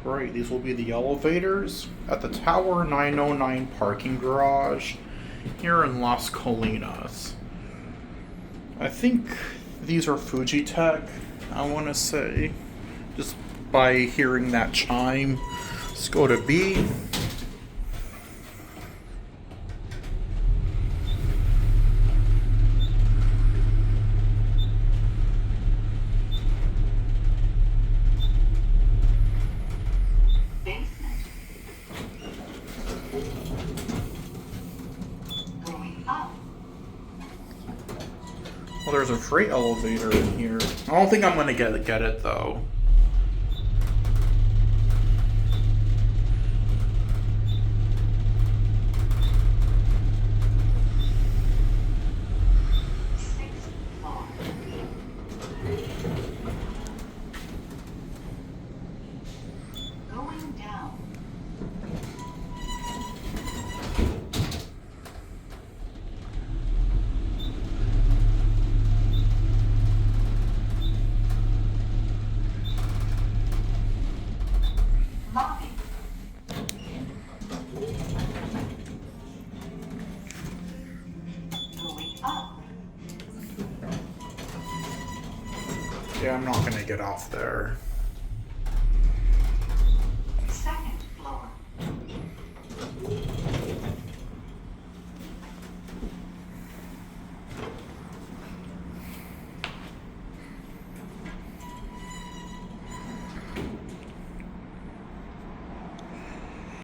Right, these will be the elevators at the Tower 909 parking garage here in Las Colinas. I think these are Fujitec, I want to say, just by hearing that chime. Let's go to B. Well, there's a freight elevator in here. I don't think I'm gonna get it though. Yeah, I'm not gonna get off there.